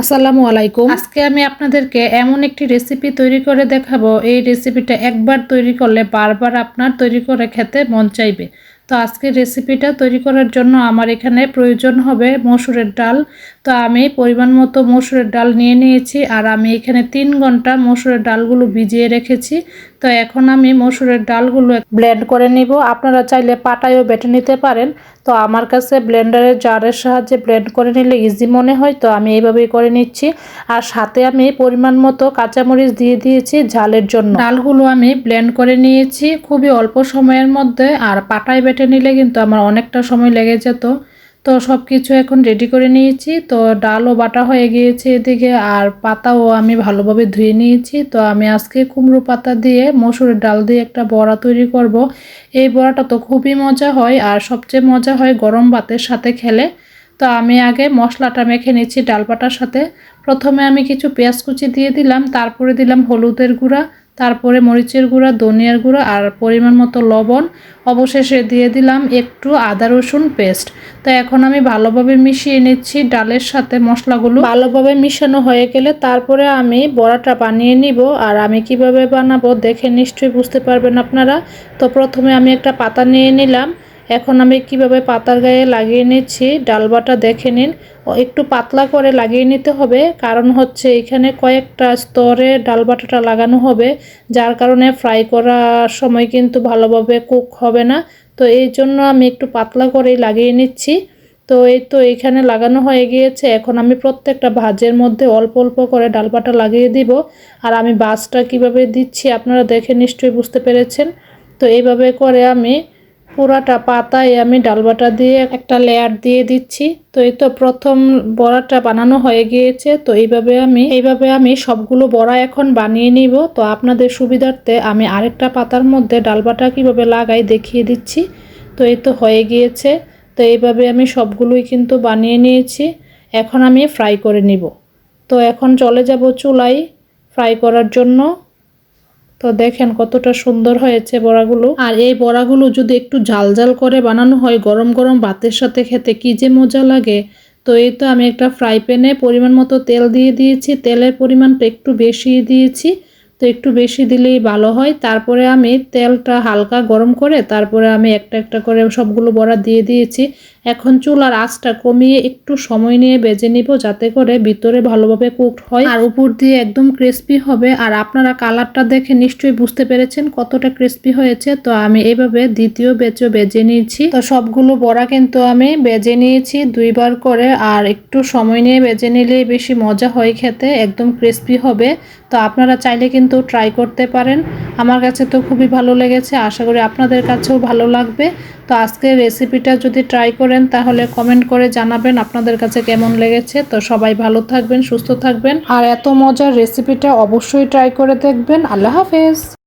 আসসালামু আলাইকুম। আজকে আমি আপনাদেরকে এমন একটি রেসিপি তৈরি করে দেখাবো। এই রেসিপিটা একবার তৈরি করলে বারবার আপনার তৈরি করে খেতে মন চাইবে। তো আজকের রেসিপিটা তৈরি করার জন্য আমার এখানে প্রয়োজন হবে মসুরের ডাল। তো আমি পরিমাণ মতো মসুরের ডাল নিয়ে নিয়েছি, আর আমি এখানে 3 ঘন্টা মসুরের ডালগুলো ভিজিয়ে রেখেছি। তো এখন আমি মসুরের ডালগুলো ব্লেন্ড করে নিব। আপনারা চাইলে পাটায়ও বেটে নিতে পারেন। তো আমার কাছে ব্লেন্ডারের জারের সাহায্যে ব্লেন্ড করে নিলে ইজি মনে হয়, তো আমি এইভাবেই করে নিচ্ছি। আর সাথে আমি পরিমাণ মতো কাঁচামরিচ দিয়ে দিয়েছি ঝালের জন্য। ডালগুলো আমি ব্লেন্ড করে নিয়েছি খুবই অল্প সময়ের মধ্যে, আর পাটায় বেটে নিলে কিন্তু আমার অনেকটা সময় লেগে যেত। তো সব কিছু এখন রেডি করে নিয়েছি। তো ডালও বাটা হয়ে গিয়েছে এদিকে, আর পাতাও আমি ভালোভাবে ধুয়ে নিয়েছি। তো আমি আজকে কুমড়ো পাতা দিয়ে মসুরের ডাল দিয়ে একটা বড়া তৈরি করব। এই বড়াটা তো খুবই মজা হয়, আর সবচেয়ে মজা হয় গরম ভাতের সাথে খেলে। তো আমি আগে মশলাটা মেখে নিচ্ছি ডাল বাটার সাথে। প্রথমে আমি কিছু পেঁয়াজ কুচি দিয়ে দিলাম, তারপরে দিলাম হলুদের গুঁড়া, তারপরে মরিচের গুঁড়া, ধনিয়ার গুঁড়া আর পরিমাণ মতো লবণ। অবশেষে দিয়ে দিলাম একটু আদা রসুন পেস্ট। তো এখন আমি ভালোভাবে মিশিয়ে নিচ্ছি ডালের সাথে মশলাগুলো। ভালোভাবে মিশানো হয়ে গেলে তারপরে আমি বড়াটা বানিয়ে নিব। আর আমি কিভাবে বানাবো দেখে নিশ্চয়ই বুঝতে পারবেন আপনারা। তো প্রথমে আমি একটা পাতা নিয়ে নিলাম। এখন আমি কিভাবে পাতার গায়ে লাগিয়ে নিচ্ছি ডাল বাটা দেখে নিন। একটু পাতলা করে লাগিয়ে নিতে হবে, কারণ হচ্ছে এখানে কয়েকটা স্তরে ডাল বাটাটা লাগানো হবে, যার কারণে ফ্রাই করার সময় কিন্তু ভালোভাবে কুক হবে না। তো এই জন্য আমি একটু পাতলা করেই লাগিয়ে নিচ্ছি। তো এই তো এখানে লাগানো হয়ে গিয়েছে। এখন আমি প্রত্যেকটা ভাজের মধ্যে অল্প অল্প করে ডাল বাটা লাগিয়ে দিব। আর আমি ভাজটা কিভাবে দিচ্ছি আপনারা দেখে নিশ্চয়ই বুঝতে পেরেছেন। তো এইভাবে করে আমি পুরাটা পাতায় আমি ডাল বাটা দিয়ে একটা লেয়ার দিয়ে দিচ্ছি। তো এই তো প্রথম বড়াটা বানানো হয়ে গিয়েছে। তো এইভাবে আমি সবগুলো বড়া এখন বানিয়ে নিব। তো আপনাদের সুবিধার্থে আমি আরেকটা পাতার মধ্যে ডাল বাটা কীভাবে লাগাই দেখিয়ে দিচ্ছি। তো এই তো হয়ে গিয়েছে। তো এইভাবে আমি সবগুলোই কিন্তু বানিয়ে নিয়েছি। এখন আমি ফ্রাই করে নিব। তো এখন চলে যাব চুলায় ফ্রাই করার জন্য। তো দেখেন কতটা সুন্দর হয়েছে বড়াগুলো। আর এই বড়াগুলো যদি একটু ঝাল ঝাল করে বানানো হয় গরম গরম ভাতের সাথে খেতে কি যে মজা লাগে। তো এই তো আমি একটা ফ্রাই প্যানে পরিমাণ মতো তেল দিয়ে দিয়েছি। তেলের পরিমাণটা একটু বেশি দিয়েছি। তো একটু বেশি দিলেই ভালো হয়। তারপরে আমি তেলটা হালকা গরম করে তারপরে আমি একটা একটা করে সবগুলো বড়া দিয়ে দিয়েছি। এখন চুলার আঁচটা কমিয়ে একটু সময় নিয়ে ভেজে নিব, যাতে করে ভিতরে ভালোভাবে কুকড হয় আর উপর দিয়ে একদম ক্রিস্পি হবে। আর আপনারা কালারটা দেখে নিশ্চয়ই বুঝতে পেরেছেন কতটা ক্রিস্পি হয়েছে। তো আমি এইভাবে দ্বিতীয় ব্যাচও ভেজে নিয়েছি। তো সবগুলো বড়া কিন্তু আমি ভেজে নিয়েছি 2বার করে। আর একটু সময় নিয়ে ভেজে নিলেই বেশি মজা হয় খেতে, একদম ক্রিস্পি হবে। তো আপনারা চাইলে কিন্তু ট্রাই করতে পারেন। আমার কাছে তো খুবই ভালো লেগেছে, আশা করি আপনাদের কাছেও ভালো লাগবে। তো আজকের রেসিপিটা যদি ট্রাই করেন তাহলে কমেন্ট করে জানাবেন আপনাদের কাছে কেমন লেগেছে। তো সবাই ভালো থাকবেন, সুস্থ থাকবেন, আর এত মজার রেসিপিটা অবশ্যই ট্রাই করে দেখবেন। আল্লাহ হাফেজ।